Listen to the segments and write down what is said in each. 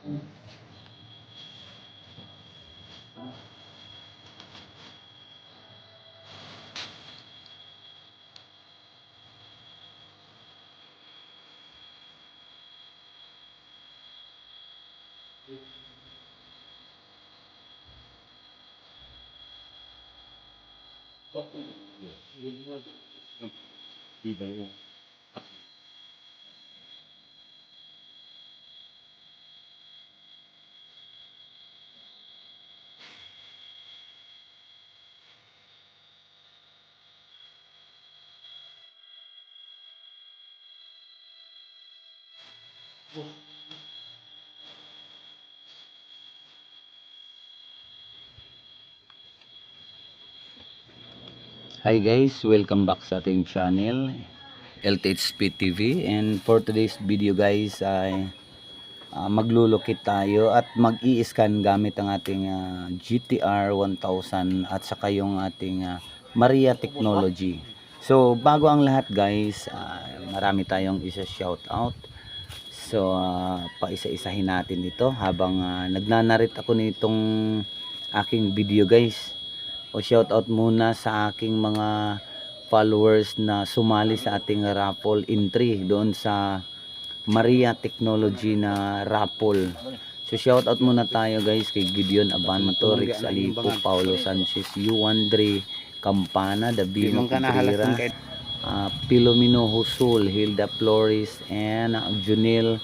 Hi guys, welcome back sa ating channel LTHP TV, and for today's video guys ay maglulukit tayo at mag-i-scan gamit ang ating GTR 1000 at saka yung ating Maria Technology. So bago ang lahat guys, marami tayong isa-shout out. So paisa-isahin natin ito habang nagnanarit ako nitong aking video guys. O shout out muna sa aking mga followers na sumali sa ating raffle entry doon sa Maria Technology na raffle. So shout out muna tayo guys kay Gideon Abanto, Rix Alipo, Paulo Sanchez, Yuandre Campana, Davino Contreras, Pilomino Husul, Hilda Flores, and Junil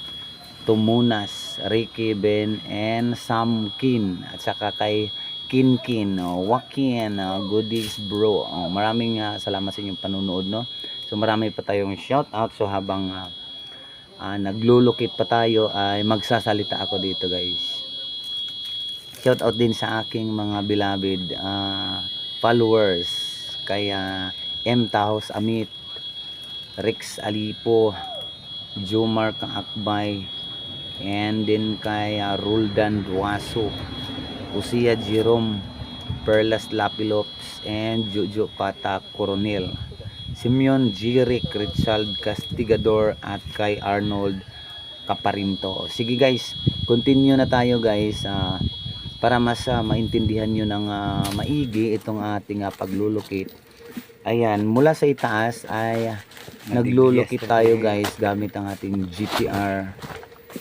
Tumunas, Ricky Ben, and Sam Kin, at saka kay Kinkin, Wakin, Goodies Bro. Maraming salamat sa inyong panunood, no. So marami pa tayong shout out. So habang naglulukit pa tayo ay magsasalita ako dito guys. Shout out din sa aking mga beloved followers kay M. Taos Amit, Rix Alipo, Jomar Kaakbay, and then kay Roldan Duaso, Usia Jerome, Perlas Lapilops, and Jojo Pata Coronel, Simeon Jirik, Richard Castigador, at kay Arnold Caparinto. Sige guys, continue na tayo guys para mas maintindihan nyo ng maigi itong ating paglulukit. Ayan, mula sa itaas ay naglulukit tayo guys gamit ang ating GTR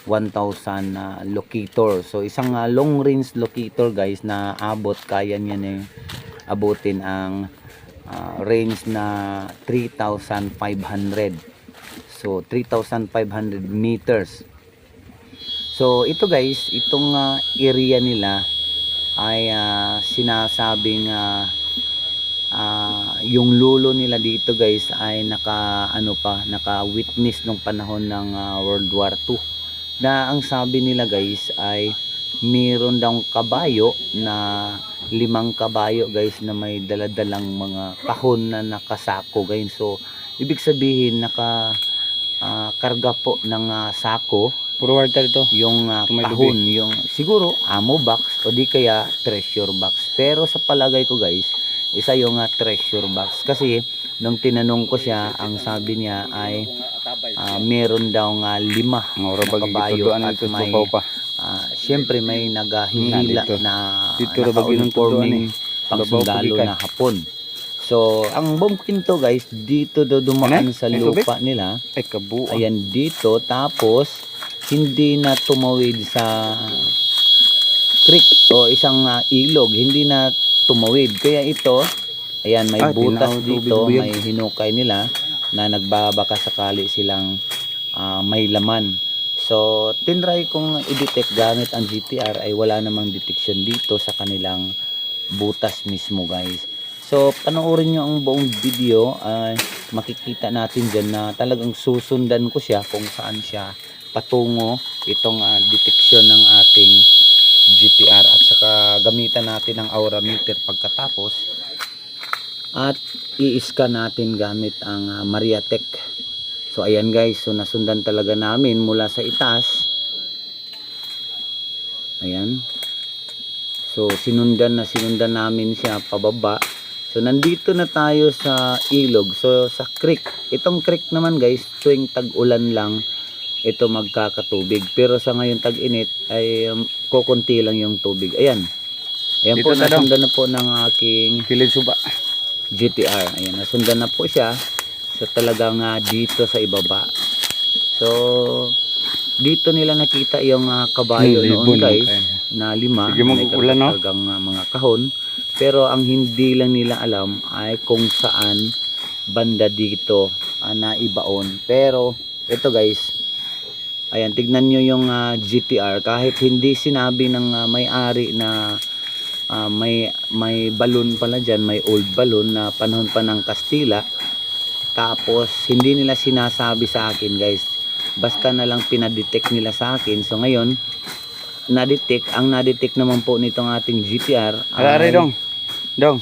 1000 locator. So isang long range locator guys na kaya niya abutin ang range na 3,500. So 3,500 meters. So ito guys, itong area nila ay sinasabing yung lulo nila dito guys ay naka witness nung panahon ng World War II, na ang sabi nila guys ay meron daw kabayo na 5 kabayo guys na may daladalang mga kahon na nakasako guys. So ibig sabihin karga po ng sako, forwarder to, yung kahon, yung siguro ammo box o di kaya treasure box. Pero sa palagay ko guys, isa yung treasure box, kasi nung tinanong ko siya, ang sabi niya ay meron daw 5 na kabayo at may syempre may naghihila na naka-uniforming pangsundalo na Hapon. So ang buong kwento guys, dito daw dumaan sa lupa nila. Ayan dito, tapos hindi na tumawid sa creek o isang ilog, hindi na tumawid. Kaya ito, ayan, may butas dito, may hinukay nila na nagbabaka sakali silang may laman. So tinry kong i-detect gamit ang GTR, ay wala namang detection dito sa kanilang butas mismo guys. So panoorin nyo ang buong video, makikita natin dyan na talagang susundan ko siya kung saan siya patungo, itong detection ng ating GTR, at saka gamitan natin ang aura meter pagkatapos, at i-scan natin gamit ang Mariatech. So ayan guys, so nasundan talaga namin mula sa itaas. Ayan, so sinundan namin siya pababa. So nandito na tayo sa ilog, so sa creek. Itong creek naman guys, tuwing tag-ulan lang ito magkakatubig. Pero sa ngayon tag-init ay kukunti lang yung tubig. Ayan. Ayan Dito po, na daw. nasundan na po ng aking Kilid suba. GTR. Ayan, nasundan na po siya. So talagang dito sa ibaba. So dito nila nakita yung kabayo noon guys na 5. Sige, May mag-ulan, no? kargang mga kahon. Pero ang hindi lang nila alam ay kung saan banda dito naibaon. Pero ito guys, ayan, tignan nyo yung GTR. Kahit hindi sinabi ng may-ari na may balloon pala dyan, may old balloon na panahon pa ng Kastila. Tapos hindi nila sinasabi sa akin guys, basta na lang pinadetect nila sa akin. So ngayon ang nadetect naman po nitong ating GTR Ari dong. Dong.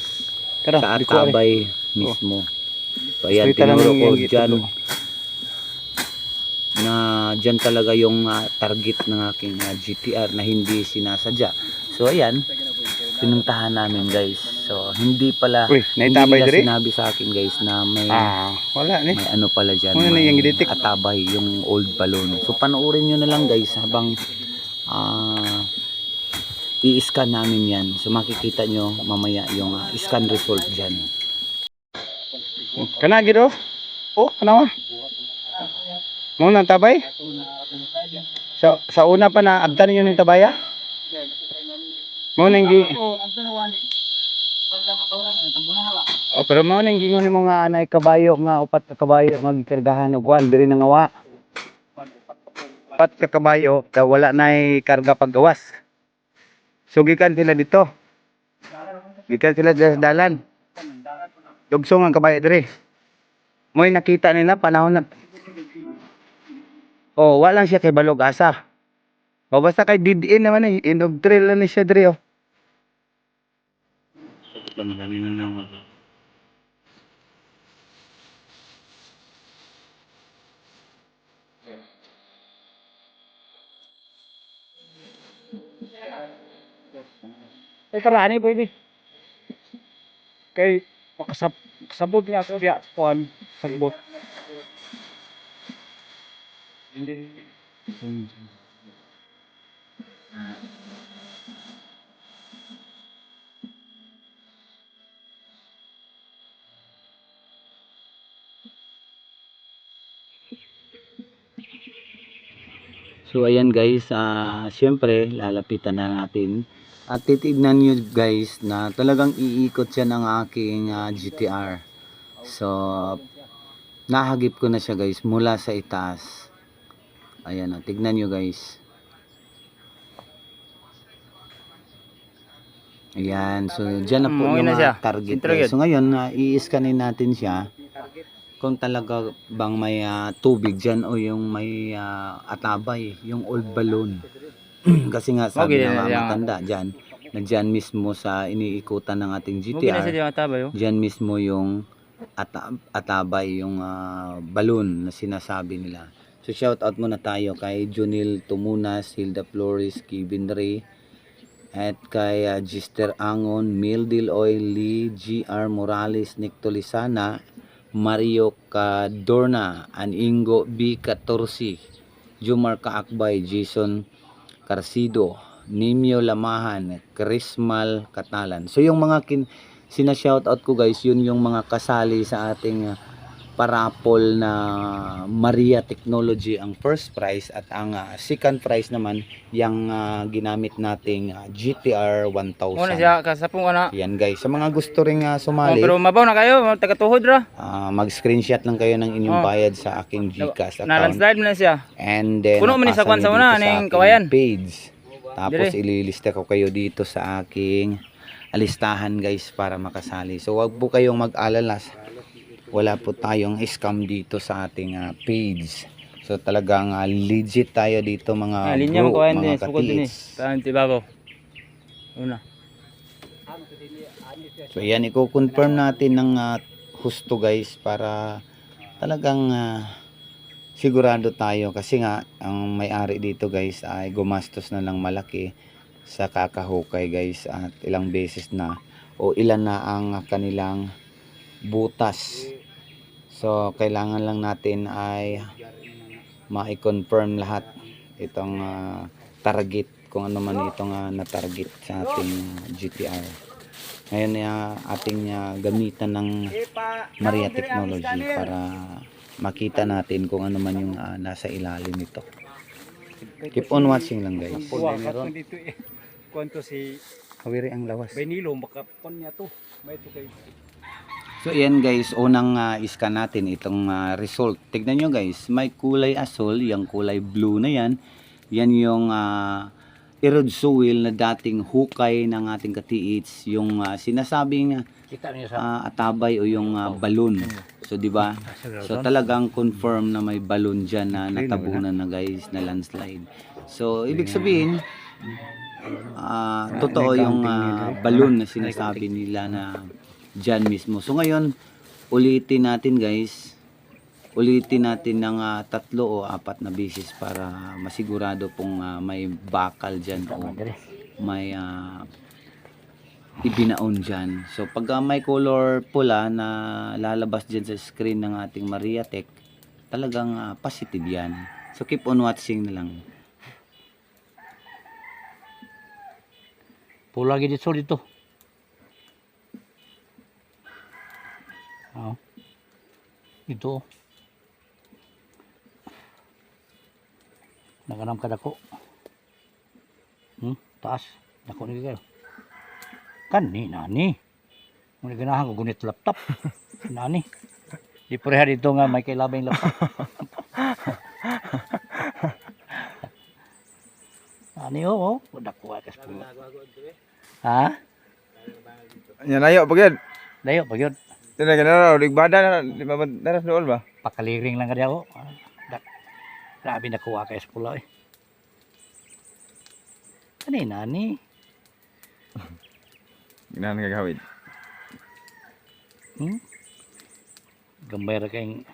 Tara, sa di ko ari. Atabay mismo. So ayan, Street lang tinuro yung ko gito dyan do. na dyan talaga yung target ng aking GTR na hindi sinasadya. So ayan, pinuntahan namin guys. So hindi Uy, hindi naitabay nila diri? sinabi sa akin guys na Wala ni. may ano pala dyan, Muna na may yung giditik. Atabay, yung old balloon. So panoorin nyo na lang guys habang i-scan namin yan. So makikita nyo mamaya yung scan result dyan. Kana gid oh. Oh, kanawa. Mo nang tabay? Sa una pa na abdan niyo ning tabaya? Mo nang gi. Oh, pero mo nang gingon nimo nga anay kabayo nga upat ka kabayo magkargahan og kwan diri nang awa. Upat ka kabayo daw wala nay karga paggawas. So gikan sila dito. Gikan sila sa dalan. Dugsong ang kabayo diri. Mo'y nakita nila panahon na. Oh, wala lang siya kay balog asa. O basta kay didin naman eh, inog trail lang ni siya diri oh. Eh karani pwede. Kay makasabot niya ako diya kuan sagbot. Hindi. So ayan guys, syempre lalapitan na natin at titignan nyo guys na talagang iikot siya ng aking GTR. So nahagip ko na siya guys mula sa itaas. Ayan, tignan nyo guys. Ayan, so dyan na po yung target guys. So ngayon, i-scanin natin siya kung talaga bang may tubig dyan o yung may atabay, yung old balloon. Kasi nga sabi ng mga matanda dyan, na dyan mismo sa iniikutan ng ating GTR, dyan mismo yung atabay, yung balloon na sinasabi nila. So shout out muna tayo kay Junil Tumunas, Hilda Flores, Kevin Ray, at kay Gister Angon, Mildil Oil, Lee, GR Morales, Nick Tolisana, Mario Cadorna, Aningo B14, Jumar Kaakbay, Jason Carcido, Nimio Lamahan, Krismal Katalan. So yung mga sina-shoutout ko guys, yun yung mga kasali sa ating parapol na Maria Technology ang first prize, at ang second prize naman yung ginamit nating GTR 1000. Mo na siya kasapong ana. Yan guys, sa mga gusto ring sumali, Pero mabaw na kayo, taga-tuhod ra. mag-screenshot lang kayo ng inyong bayad sa aking GCash account. Na-landslide mo na siya. And then Puno man ni sa kwan sa una ning kawayan. Page. Tapos ililista ko kayo dito sa aking listahan guys para makasali. So wag po kayong mag-alala. Wala po tayong scam dito sa ating page. So talagang legit tayo dito mga bro, mga katiits. So yan, i-confirm natin ng husto guys para talagang sigurado tayo, kasi nga ang may-ari dito guys ay gumastos na lang malaki sa kakahukay guys, at ilang beses na o ilan na ang kanilang butas. So kailangan lang natin ay ma-confirm lahat itong target, kung ano man itong na-target sa ating GTR. Ngayon ating gamitan ng Maria Technology para makita natin kung ano man yung nasa ilalim nito. Keep on watching lang guys. Kwento si Kawiri ang lawas. Benilo makapon niya to. May to kay So ayan guys, unang scan natin itong result. Tignan nyo guys, may kulay asul, yung kulay blue na yan. Yan yung erode soil na dating hukay ng ating katiits, yung sinasabing kita niya sa atabay o yung balloon. So di ba? So talagang confirm na may balloon diyan na natabunan na guys, na landslide. So ibig sabihin totoo yung balloon na sinasabi nila na dyan mismo. So ngayon, ulitin natin guys. Ulitin natin ng 3 o 4 na beses para masigurado pong may bakal dyan o may ibinaon dyan. So pag may color pula na lalabas dyan sa screen ng ating Mariatech, talagang positive yan. So keep on watching na lang. pula gid dito. Oh. Ito. Naganam ka dako. Taas. Dako ni kayo. Kani nani. Muna ganahan ko gunit laptop. Nani. Di pareha dito nga may kailabing laptop. Nani oh. Dako ka sa pula. Ha? Nya layo pagyan. Dayo pag yun. Tira ganara ligbada na ligbada dool ba? Pakaliring lang kadi ako. Grabe na kuha kay pula eh. Kanina ni. Ginahan ka gawid. Gambay ra kayong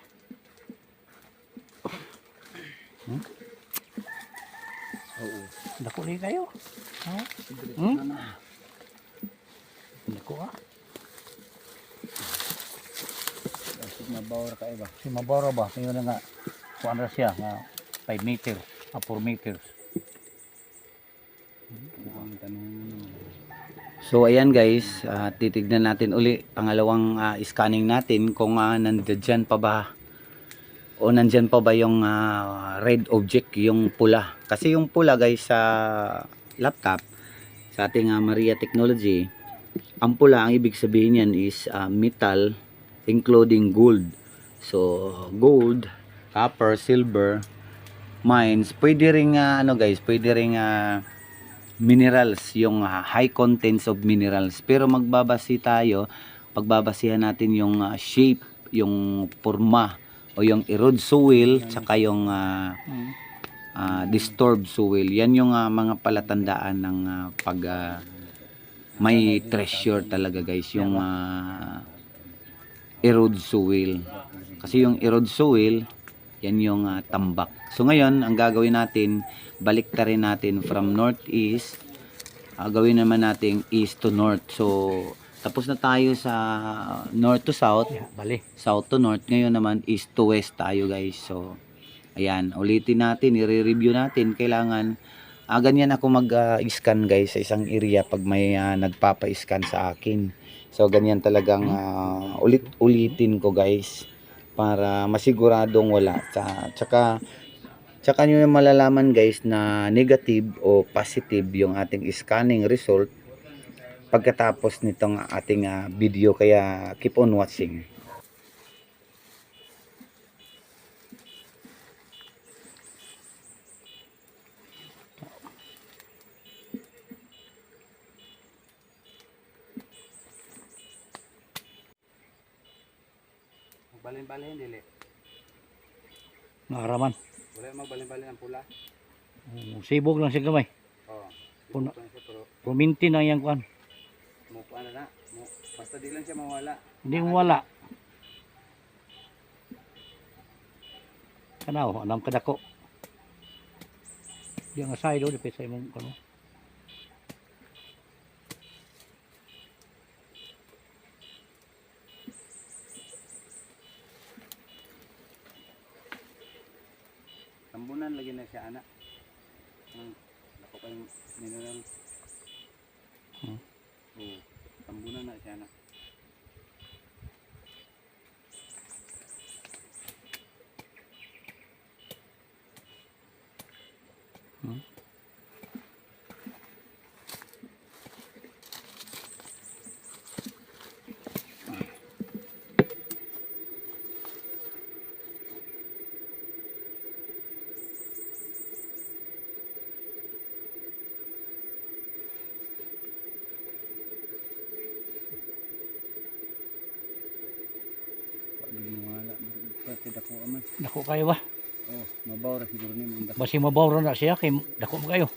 Oo. Dako ni kayo. Ha? Dako ah. Mabawar ka iba. Si Maboro ba? Tingnan na nga. Kuan ra siya nga 5 meters, 4 meters. So ayan guys, titignan natin uli pangalawang scanning natin kung nandiyan pa ba o nandyan pa ba yung red object, yung pula. Kasi yung pula guys sa laptop, sa ating Maria Technology, ang pula, ang ibig sabihin yan is metal including gold. So gold, copper, silver, mines, pwede ring ano guys, pwede ring minerals, yung high contents of minerals. Pero magbabase tayo, pagbabasihan natin yung shape, yung forma o yung erode soil, saka yung disturbed soil. Yan yung mga palatandaan ng pag may treasure talaga guys, yung erode soil. Kasi yung erode soil, yan yung tambak. So ngayon, ang gagawin natin, baliktarin natin from northeast, gawin naman natin east to north. So tapos na tayo sa north to south, Bali. south to north. Ngayon naman east to west tayo guys. So ayan, ulitin natin, i-review natin. Kailangan ganyan ako mag-scan guys sa isang area pag may nagpapa-scan sa akin. So ganyan talagang ulitin ko guys para masiguradong wala. Tsaka nyo malalaman guys na negative o positive yung ating scanning result pagkatapos nitong ating video. Kaya keep on watching. Balin-balin dili. Naaraman. Wala magbalin-balin ang pula. Sibog lang siya gamay. Oh. Puno. Puminti na yang kuan. Mo ano na, basta di lang siya mawala. Hindi mo wala. Kanaw, anam kadako. Di nga side do di sa imong kuno. ana. Ako kayong mineral. Hmm. Oo, tambunan na siya na. Hmm. Pag wala, pati dako aman. Dako kayo ba? Oh, mabaw ra siguro ni mga dako. Basi mabaw ra na siya kay dako mo kayo.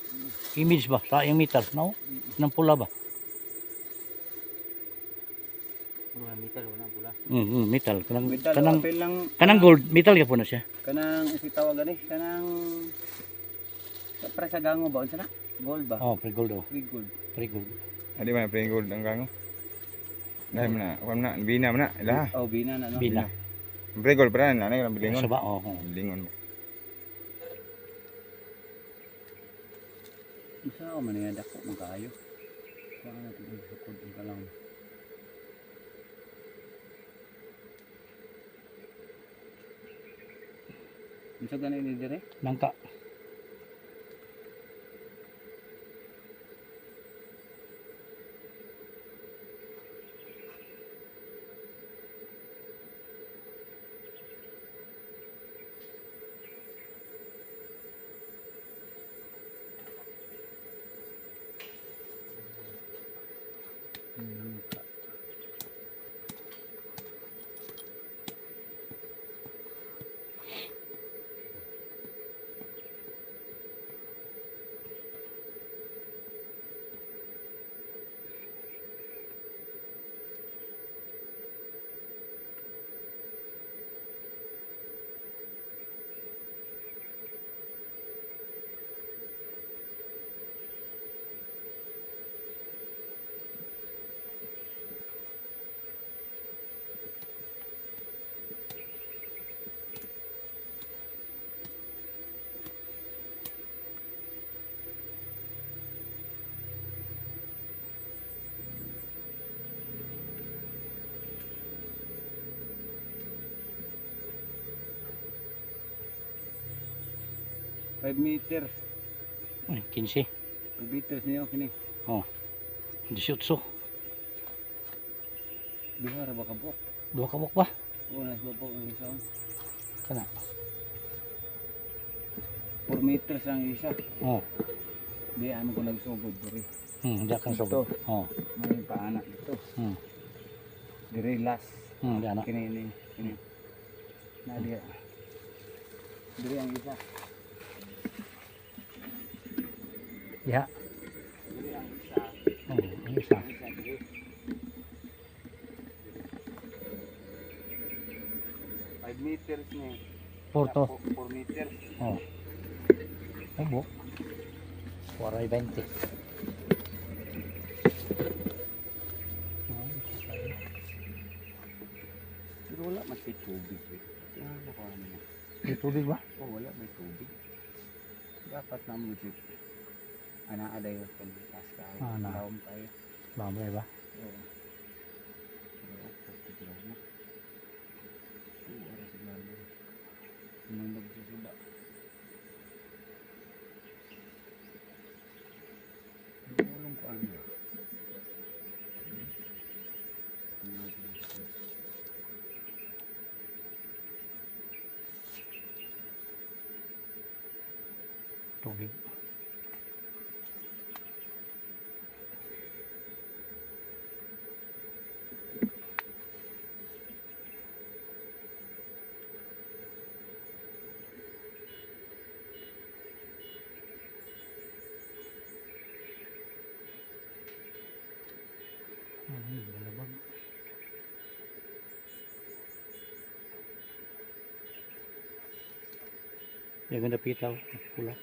Image ba sa iyang metal, no? Nang pula ba? Wala metal, wala pula. Metal. Kanang Metal, kanang apel lang. kanang gold, metal gyapon na siya. Kanang isitawa gani, kanang para sa gango ba unsa na? Gold ba? Oh, pre gold oh. Free gold. Pre gold. Adi man playing gold ang gango. Dahil mo na, wala na, bina mo na, ilaha. Oh, bina na no. Bina. Play gold para na, ano yung bilingon. Sa ba oh. Bilingon mo. Unsa ako man nga dako man kaayo. Kuha na tig sukod ang kalang. Unsa gani ni dire? Nangka. Nangka. Five meters. Ay, 15. 5 meters niyo kini. Oh. 18. Duha ra ba ka po? Dua ka ba? Oo, nasa po ang isa. Kana. 4 meters ang isa. Oh. Di ano ko nagsugod diri. Diyan kan Ito. sob. Oh. May paana dito. Diri last. Diyan na. Kini. Na dia. Diri ang isa. Ya. Diri ang isa. Oh, ang isa. Ang isa diri. 5 meters ni. Porto. 4 meters. Oh. Obo. 4.20. Pero wala masih tubig. Ano ko ano. May tubig ba? Oh, wala may tubig. Dapat na mo jud. Ana aday wa kan taas kayo. Ana. Laom kayo. Mamay ba? Oo. Pero pagkitilaw na. Oo, oras lalo. Sumunod sa suba. Ulong ko ano. Tubig. Balabag. Yang ganda pitaw, pula.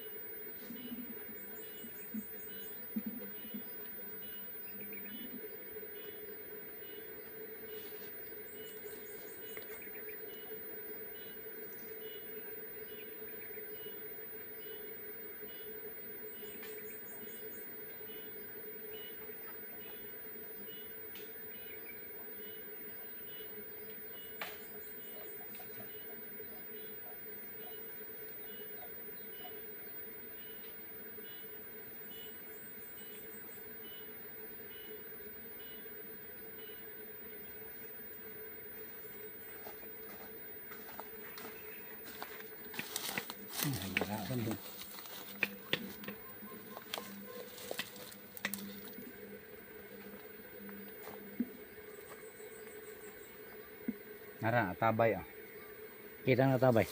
Nara, tabay ah. Kita na tabay.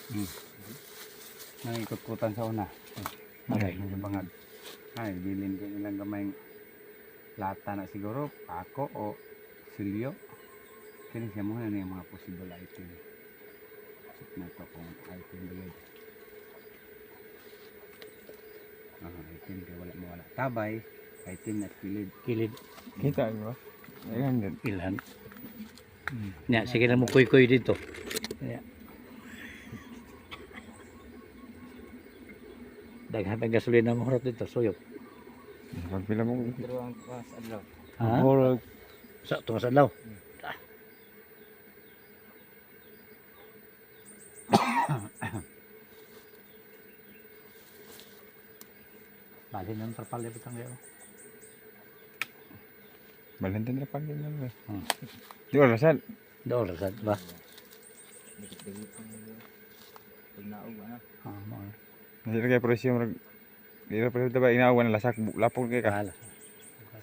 Nangikot-kutan sa una. Okay. Ay, bangag. Ay, bilin ko nilang gamay lata na siguro, pako o silyo. Kini siya muna na yung mga possible item. Check na ito kung item ba yun. Item kaya wala mawala. Tabay, item na kilid. Kilid. Kita ba? Ayan din. Ilan. Nya, sige na mo kuy-kuy dito. Nya. Daghan pa gasolina mo harap dito, suyok. Pagpila mo. Pero ang pas adlaw. Ha? Murag. Sa tungas adlaw. Bali nang terpal dito ang gayo. Balantin na pag din lang. Hmm. Di wala sad. Doon sa ba? Mo. Hindi na kaya presyo murag. Di na presyo ba inaawan na lasak lapog kay ka. Kala.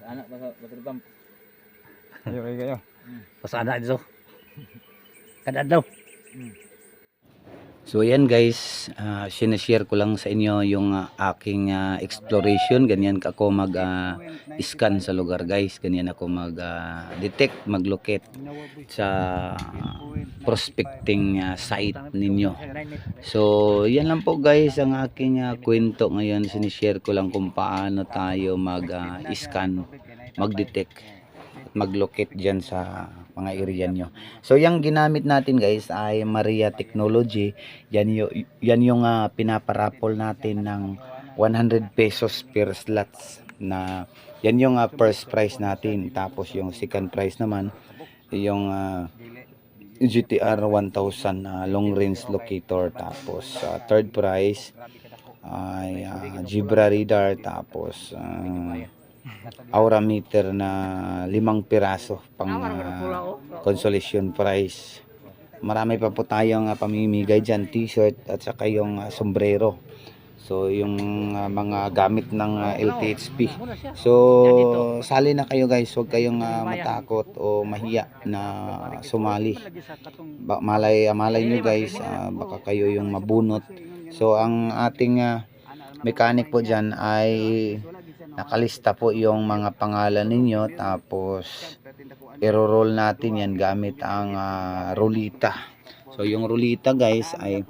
Anak ba sa batubang? Ayo kayo. Pasana dito. Kada adlaw. So ayan guys, sinashare ko lang sa inyo yung aking exploration. Ganyan ako mag-scan sa lugar guys. Ganyan ako mag-detect, mag-locate sa prospecting site ninyo. So yan lang po guys ang aking kwento ngayon. Sinishare ko lang kung paano tayo mag-scan, mag-detect, mag-locate dyan sa mga area nyo. So yung ginamit natin guys ay Maria Technology. Yan yung pinaparapol natin ng 100 pesos per slots, na yan yung first prize natin. Tapos yung second prize naman yung GTR 1000 long range locator. Tapos third prize ay Jibra radar. Tapos aura meter na 5 piraso pang consolation prize. Marami pa po tayong pamimigay dyan, t-shirt at saka yung sombrero. So yung mga gamit ng LTHP. So sali na kayo guys, huwag kayong matakot o mahiya na sumali. Malay nyo guys, baka kayo yung mabunot. So ang ating mechanic po dyan ay nakalista po yung mga pangalan ninyo, tapos i-roll natin yan gamit ang rulita. So yung rulita guys ay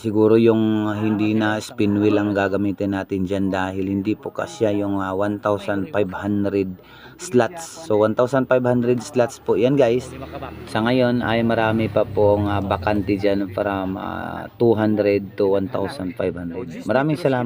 siguro yung hindi na spin wheel ang gagamitin natin dyan, dahil hindi po kasya yung 1,500 slots. So 1,500 slots po yan guys. Sa ngayon ay marami pa pong bakante dyan from 200 to 1,500. Maraming salamat.